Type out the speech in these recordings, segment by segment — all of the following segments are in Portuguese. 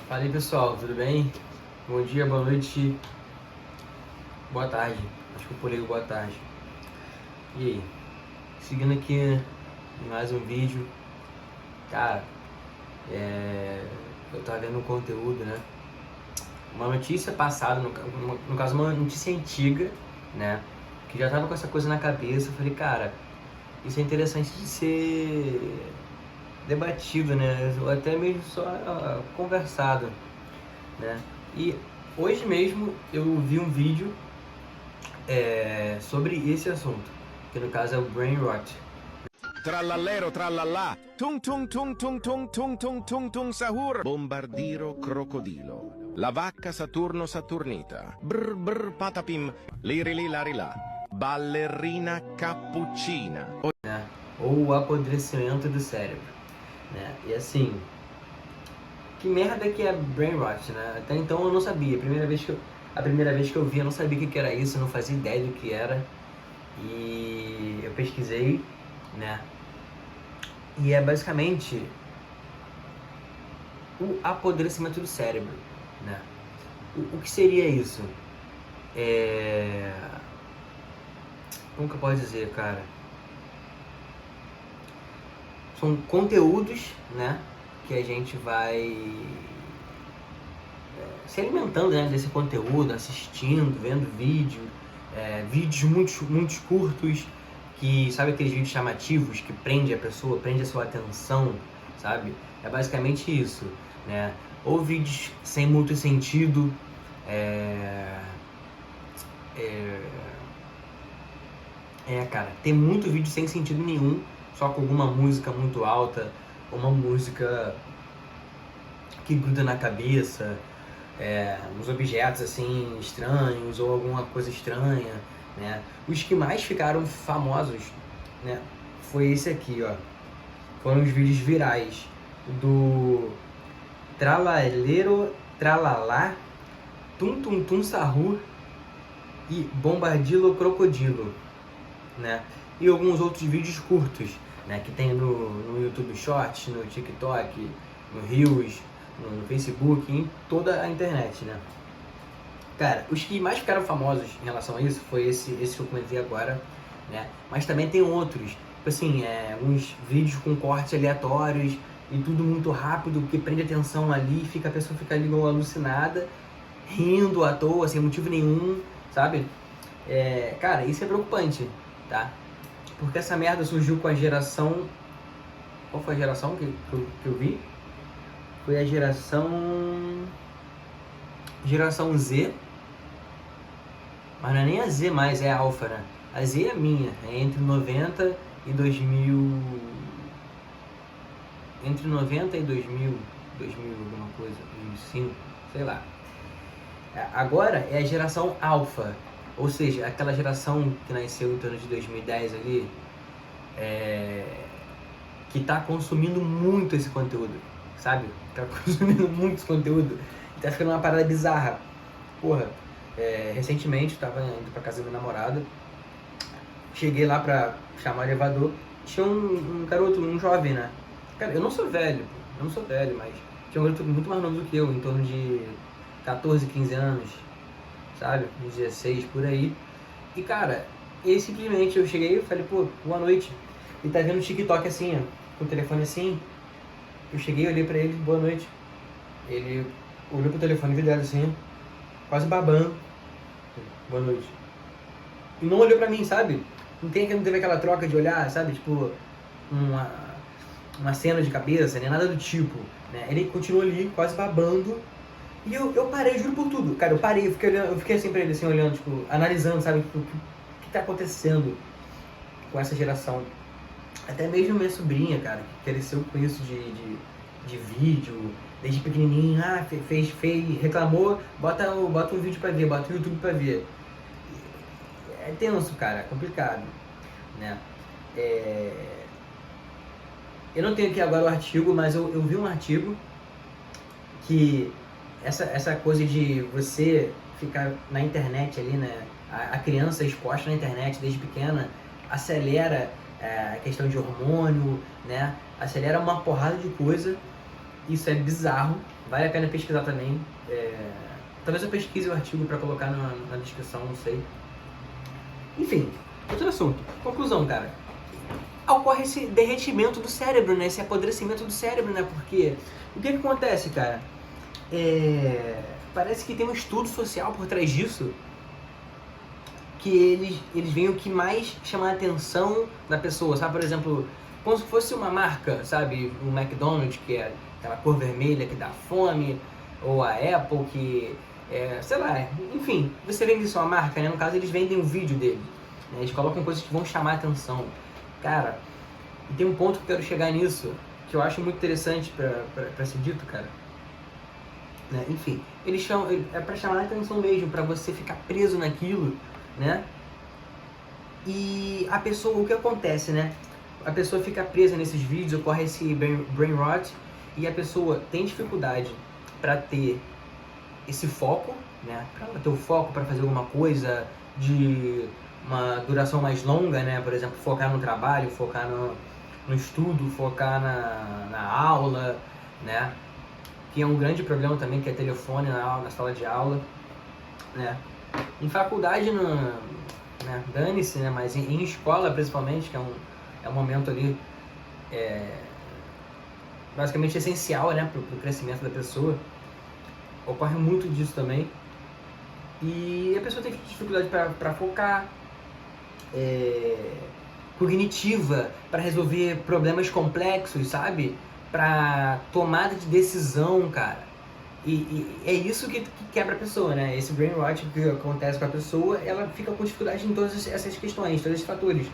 Fala aí pessoal, tudo bem? Bom dia, boa noite, boa tarde. Acho que eu pulei o boa tarde. E aí? Seguindo aqui em mais um vídeo. Cara, eu tava vendo um conteúdo, né? Uma notícia passada, no caso uma notícia antiga, né? Que já tava com essa coisa na cabeça. Eu falei, cara, isso é interessante de ser debatido, né? Ou até mesmo só conversado, né? E hoje mesmo eu vi um vídeo sobre esse assunto, que no caso é o brain rot. Trallallero trallallà, tung tung tung tung tung tung tung tung tung sahur, bombardiro crocodilo, la vacca Saturno Saturnita, brr brr patapim, lirili larilà, ballerina cappuccina. Né? Ou o apodrecimento do cérebro, né? E assim, que merda que é brain rot, né? Até então eu não sabia. A primeira vez que eu vi, eu não sabia o que era isso, eu não fazia ideia do que era. E eu pesquisei, né? E é basicamente o apodrecimento do cérebro, né? O que seria isso? Como que eu posso dizer, cara? São conteúdos, né? Que a gente vai se alimentando, né, desse conteúdo, assistindo, vendo vídeos muito curtos, que sabe aqueles vídeos chamativos que prende a pessoa, prende a sua atenção, sabe? É basicamente isso, né? Ou vídeos sem muito sentido, cara, tem muito vídeo sem sentido nenhum, só com alguma música muito alta, uma música que gruda na cabeça, uns objetos assim estranhos ou alguma coisa estranha, né? Os que mais ficaram famosos, né, foi esse aqui, ó. Foram os vídeos virais do Tralaleiro Tralalá, Tum Tum Tum Sahur e Bombardilo Crocodilo, né? E alguns outros vídeos curtos, né, que tem no YouTube Shorts, no TikTok, no Reels, no Facebook, em toda a internet, né? Cara, os que mais ficaram famosos em relação a isso foi esse que eu comentei agora, né? Mas também tem outros, tipo assim, uns vídeos com cortes aleatórios e tudo muito rápido, que prende atenção ali, a pessoa fica ali alucinada, rindo à toa, sem motivo nenhum, sabe? Cara, isso é preocupante, tá? Porque essa merda surgiu com a geração... Qual foi a geração que eu vi? Foi a geração Z, mas não é nem a Z mais, é a Alpha, né? A Z é minha, é entre 90 e 2000... Entre 90 e 2000 alguma coisa, 2005, sei lá. Agora é a geração Alpha, ou seja, aquela geração que nasceu em torno de 2010 ali, que tá consumindo muito esse conteúdo, sabe? Tá consumindo muito esse conteúdo e tá ficando uma parada bizarra. Porra, recentemente eu tava indo pra casa da minha namorada, cheguei lá pra chamar o elevador, tinha um garoto, um jovem, né? Cara, eu não sou velho, mas tinha um garoto muito mais novo do que eu, em torno de 14, 15 anos, sabe? 16 por aí. E cara, ele simplesmente, eu cheguei e falei, pô, boa noite. Ele tá vendo o TikTok assim, ó, com o telefone assim. Eu cheguei, olhei pra ele, boa noite. Ele olhou pro telefone virado assim, quase babando. Boa noite. E não olhou pra mim, sabe? Não teve aquela troca de olhar, sabe? Tipo, uma cena de cabeça, nem nada do tipo, né? Ele continuou ali, quase babando. E eu parei, juro por tudo. Cara, eu parei, eu fiquei assim pra ele, assim, olhando, tipo, analisando, sabe? Tipo, o que tá acontecendo com essa geração. Até mesmo minha sobrinha, cara, que cresceu com isso de vídeo, desde pequenininho, reclamou, bota um vídeo pra ver, bota o YouTube pra ver. É tenso, cara, é complicado, né? Eu não tenho aqui agora o artigo, mas eu vi um artigo que essa coisa de você ficar na internet ali, né? A criança exposta na internet desde pequena acelera a questão de hormônio, né? Acelera uma porrada de coisa Isso é bizarro, vale a pena pesquisar também. Talvez eu pesquise o artigo para colocar na descrição, não sei. Enfim, outro assunto. Conclusão, cara. Ocorre esse derretimento do cérebro, né? Esse apodrecimento do cérebro, né? Porque o que acontece, cara? Parece que tem um estudo social por trás disso, que eles veem o que mais chama a atenção da pessoa, sabe? Por exemplo, como se fosse uma marca, sabe? O McDonald's, que é aquela cor vermelha que dá fome, ou a Apple, que sei lá, enfim, você vende sua marca, né? No caso, eles vendem o vídeo dele, né? Eles colocam coisas que vão chamar a atenção. Cara, e tem um ponto que eu quero chegar nisso, que eu acho muito interessante pra ser dito, cara. Né? Enfim, eles chamam, é pra chamar a atenção mesmo, pra você ficar preso naquilo, né? E a pessoa, o que acontece, né? A pessoa fica presa nesses vídeos, ocorre esse brain rot, e a pessoa tem dificuldade para ter esse foco, né? Para ter o foco para fazer alguma coisa de uma duração mais longa, né? Por exemplo, focar no trabalho, focar no estudo, focar na aula, né? Que é um grande problema também, que é telefone na sala de aula, né? Em faculdade, né? Dane-se, né? Mas em escola, principalmente, que é um momento ali basicamente essencial, né? Pro crescimento da pessoa. Ocorre muito disso também. E a pessoa tem dificuldade para focar, cognitiva, para resolver problemas complexos, sabe? Para tomada de decisão, cara. E é isso que quebra a pessoa, né? Esse brain rot que acontece com a pessoa, ela fica com dificuldade em todas essas questões, todos esses fatores.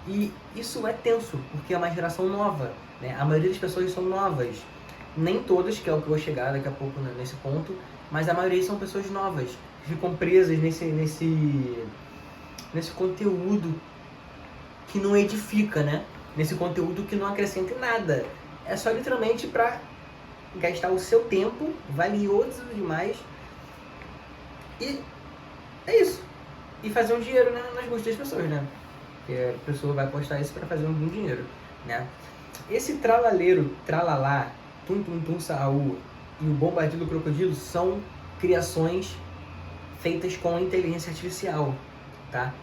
E isso é tenso, porque é uma geração nova, né? A maioria das pessoas são novas. Nem todas, que é o que eu vou chegar daqui a pouco nesse ponto, mas a maioria são pessoas novas, que ficam presas nesse conteúdo que não edifica, né? Nesse conteúdo que não acrescenta em nada. É só literalmente pra gastar o seu tempo, valioso demais, e é isso. E fazer um dinheiro, né, nas buscas das pessoas, né? Porque a pessoa vai postar isso pra fazer um dinheiro, né? Esse tralaleiro, tralalá, tum tum tum saú e o bombardio do crocodilo são criações feitas com inteligência artificial, tá?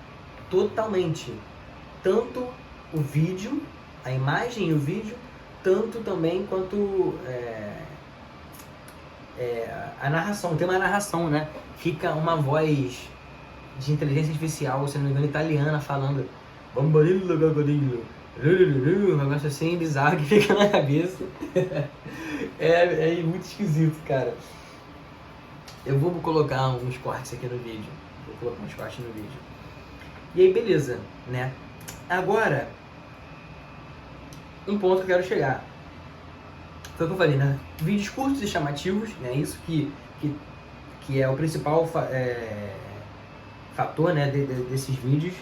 Totalmente. Tanto o vídeo, a imagem e o vídeo, tanto também quanto a narração. Tem uma narração, né? Fica uma voz de inteligência artificial, se não me engano, italiana, falando bombardilo do crocodilo, um negócio assim bizarro que fica na cabeça. É muito esquisito, cara. Eu vou colocar uns cortes aqui no vídeo. Vou colocar uns cortes no vídeo. E aí, beleza, né? Agora, um ponto que eu quero chegar. Foi o que eu falei, né? Vídeos curtos e chamativos, né? Isso que é o principal fator, né? Desses vídeos.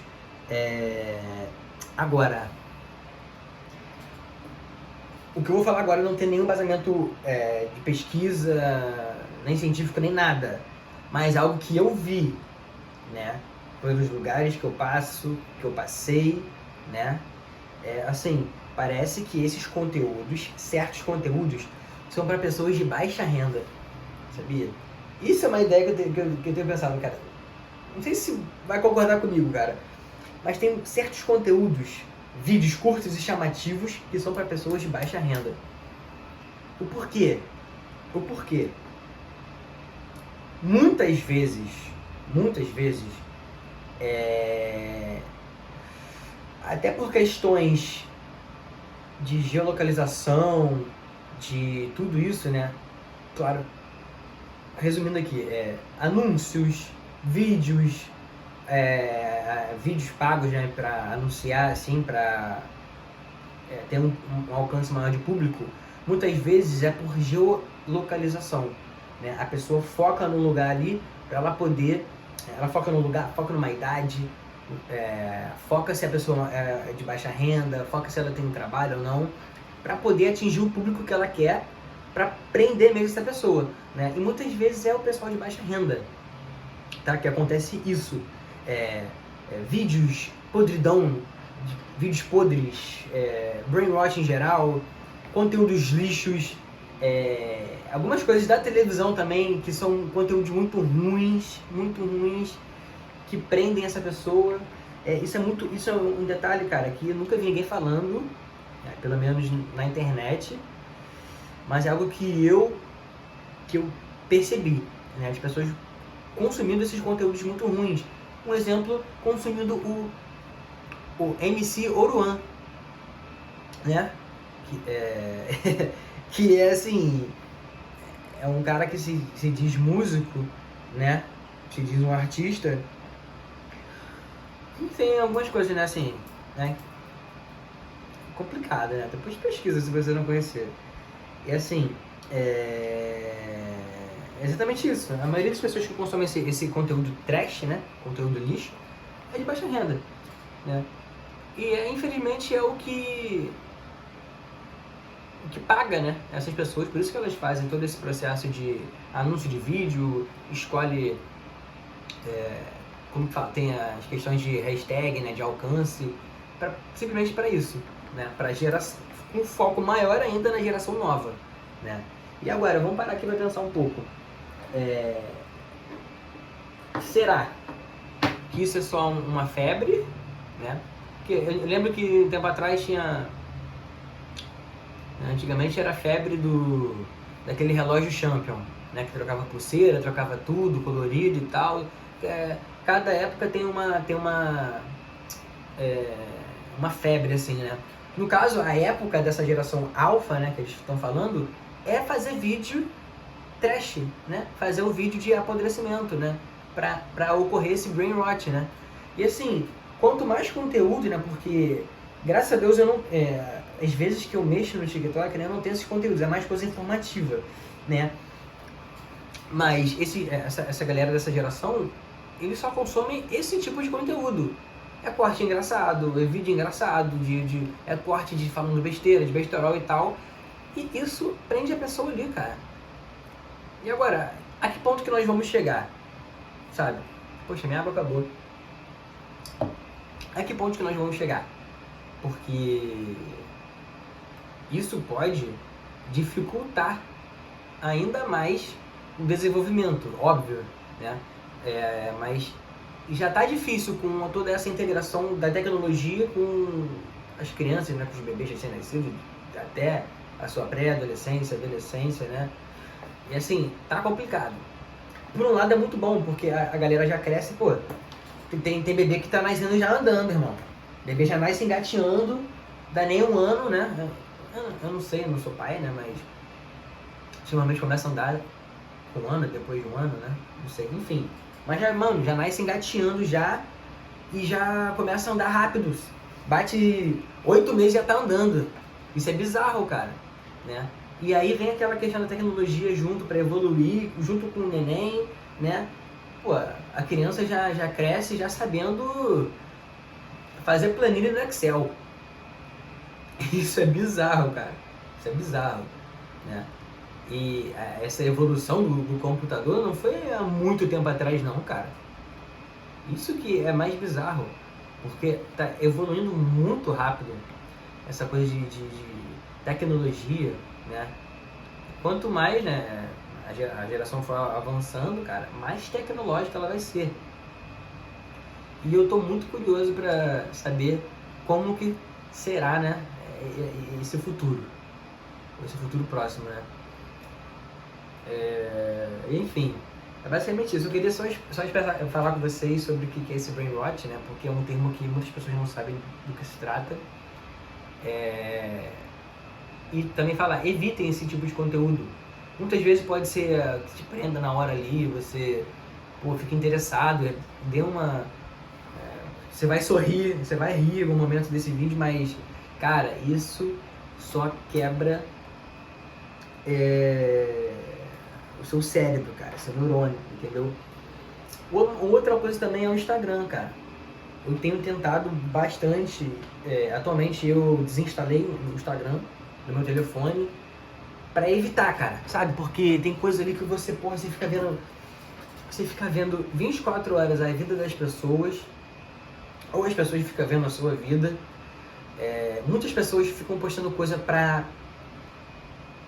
Agora, o que eu vou falar agora não tem nenhum embasamento de pesquisa, nem científico, nem nada. Mas algo que eu vi, né? Pelos lugares que eu passo, que eu passei, né? Assim, parece que esses conteúdos, certos conteúdos, são para pessoas de baixa renda, sabia? Isso é uma ideia que eu tenho pensado, cara. Não sei se vai concordar comigo, cara. Mas tem certos conteúdos, vídeos curtos e chamativos, que são para pessoas de baixa renda. O porquê? Muitas vezes, até por questões de geolocalização, de tudo isso, né? Claro, resumindo aqui, anúncios, vídeos pagos, né, para anunciar, assim, para ter um alcance maior de público, muitas vezes é por geolocalização, né? A pessoa foca num lugar ali para ela poder, ela foca num lugar, foca numa idade, foca se a pessoa é de baixa renda, foca se ela tem um trabalho ou não, para poder atingir o público que ela quer, para prender mesmo essa pessoa, né? E muitas vezes é o pessoal de baixa renda, tá? Que acontece isso. Vídeos podridão, vídeos podres, brainwash em geral, conteúdos lixos, Algumas coisas da televisão também, que são conteúdos muito ruins, que prendem essa pessoa. Isso é um detalhe, cara, que eu nunca vi ninguém falando, pelo menos na internet, mas é algo que eu percebi, né? As pessoas consumindo esses conteúdos muito ruins. Um exemplo, consumindo o MC Oruan, né? Que é assim, é um cara que se diz músico, né? Se diz um artista. Tem algumas coisas, né, assim, né? Complicado, né? Depois pesquisa se você não conhecer. E assim, é exatamente isso. A maioria das pessoas que consomem esse conteúdo trash, né? Conteúdo lixo, é de baixa renda, né? E infelizmente é o que paga, né? Essas pessoas, por isso que elas fazem todo esse processo de anúncio de vídeo, escolhe, como que fala, tem as questões de hashtag, né? De alcance, simplesmente para isso, né? Para geração, um foco maior ainda na geração nova, né? E agora, vamos parar aqui para pensar um pouco. Será que isso é só uma febre, né? Porque eu lembro que um tempo atrás tinha... Antigamente era a febre daquele relógio Champion, né? Que trocava pulseira, trocava tudo, colorido e tal. Cada época tem uma febre, assim, né? No caso, a época dessa geração alfa, né? Que eles estão falando, é fazer vídeo trash, né? Fazer um vídeo de apodrecimento, né? Pra ocorrer esse brain rot, né? E assim, quanto mais conteúdo, né? Porque, graças a Deus, eu não... às vezes que eu mexo no TikTok, né? Eu não tenho esses conteúdos, é mais coisa informativa, né? Mas essa galera dessa geração, eles só consomem esse tipo de conteúdo. É corte engraçado, é vídeo engraçado, é corte de falando besteira, de besterol e tal. E isso prende a pessoa ali, cara. E agora, a que ponto que nós vamos chegar? Sabe? Poxa, minha água acabou. A que ponto que nós vamos chegar? Porque isso pode dificultar ainda mais o desenvolvimento, óbvio, né? Mas já está difícil com toda essa integração da tecnologia com as crianças, né? Com os bebês recém-nascidos, até a sua pré-adolescência, adolescência, né? E assim, tá complicado. Por um lado é muito bom, porque a galera já cresce, pô, tem bebê que tá nascendo já andando, irmão. Bebê já nasce engateando, dá nem um ano, né? Eu não sei, eu não sou pai, né? Mas ultimamente começa a andar com um ano, depois de um ano, né? Não sei, enfim. Mas já, mano, já nasce engateando já e já começa a andar rápido. Bate 8 meses e já tá andando. Isso é bizarro, cara, né? E aí vem aquela questão da tecnologia junto para evoluir, junto com o neném, né? Pô, a criança já cresce já sabendo fazer planilha no Excel. Isso é bizarro, cara. Isso é bizarro, né? E essa evolução do computador não foi há muito tempo atrás, não, cara. Isso que é mais bizarro, porque tá evoluindo muito rápido essa coisa de tecnologia, né? Quanto mais, né, a geração for avançando, cara, mais tecnológica ela vai ser. E eu tô muito curioso para saber como que será, né, esse futuro próximo, né? Enfim, é basicamente isso. Eu queria só falar com vocês sobre o que é esse brain rot, né? Porque é um termo que muitas pessoas não sabem do que se trata. E também falar, evitem esse tipo de conteúdo. Muitas vezes pode ser que te prenda na hora ali, você fica interessado, você vai sorrir, você vai rir em algum momento desse vídeo, mas, cara, isso só quebra o seu cérebro, cara, seu neurônio, entendeu? Outra coisa também é o Instagram, cara. Eu tenho tentado bastante, atualmente eu desinstalei o Instagram do meu telefone pra evitar, cara, sabe? Porque tem coisa ali que você fica vendo 24 horas a vida das pessoas, ou as pessoas ficam vendo a sua vida. Muitas pessoas ficam postando coisa pra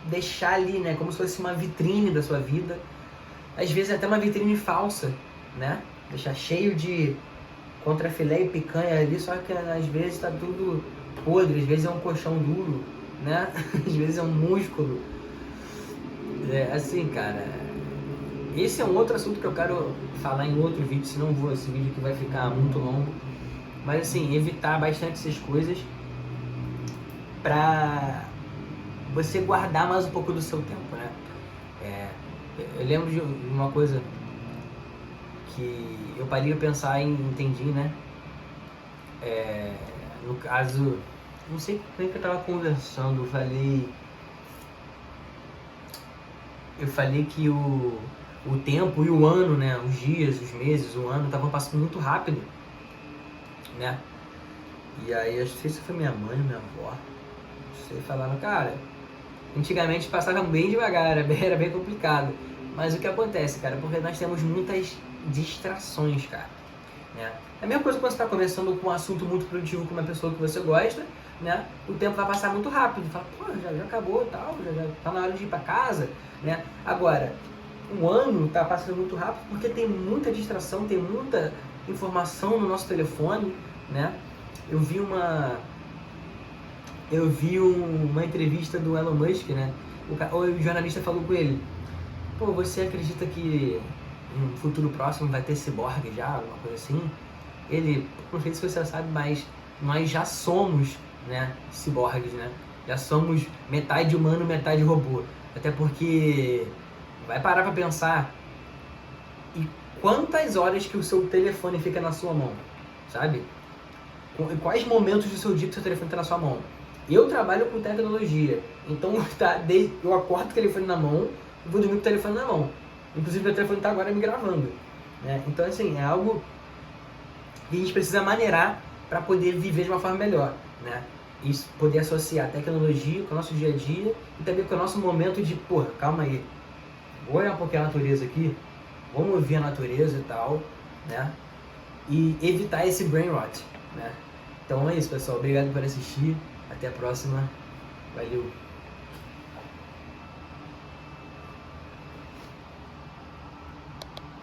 deixar ali, né, como se fosse uma vitrine da sua vida. Às vezes até uma vitrine falsa, né? Deixar cheio de contrafilé e picanha ali, só que às vezes tá tudo podre, às vezes é um colchão duro, né? Às vezes é um músculo. É, assim, cara, esse é um outro assunto que eu quero falar em outro vídeo, senão esse vídeo aqui vai ficar muito longo. Mas assim, evitar bastante essas coisas pra você guardar mais um pouco do seu tempo, né? Eu lembro de uma coisa que eu parei a pensar e entendi, né? No caso, não sei com quem que eu tava conversando, eu falei que o tempo e o ano, né? Os dias, os meses, o ano estavam passando muito rápido, né? E aí, eu não sei se foi minha mãe ou minha avó, não sei, falaram, cara, antigamente passava bem devagar, era bem complicado. Mas o que acontece, cara, porque nós temos muitas distrações, cara, né? É a mesma coisa quando você está conversando com um assunto muito produtivo com uma pessoa que você gosta, né? O tempo vai passar muito rápido, fala, pô, já acabou e tal, já tá na hora de ir para casa, né? Agora, um ano tá passando muito rápido porque tem muita distração, tem muita informação no nosso telefone, né? Eu vi uma entrevista do Elon Musk, né? O jornalista falou com ele, pô, você acredita que em um futuro próximo vai ter ciborgue já, alguma coisa assim? Ele, não sei se você sabe, mas nós já somos, né, ciborgues, né? Já somos metade humano, metade robô. Até porque, vai parar pra pensar, e quantas horas que o seu telefone fica na sua mão, sabe? Em quais momentos do seu dia que o seu telefone está na sua mão? Eu trabalho com tecnologia, então eu acordo com o telefone na mão e vou dormir com o telefone na mão. Inclusive meu telefone está agora me gravando, né? Então assim, é algo que a gente precisa maneirar para poder viver de uma forma melhor, né? Isso, poder associar a tecnologia com o nosso dia a dia e também com o nosso momento de, porra, calma aí, vou olhar um pouquinho a natureza aqui, vamos ouvir a natureza e tal, né? E evitar esse brain rot, né? Então é isso, pessoal. Obrigado por assistir. Até a próxima. Valeu!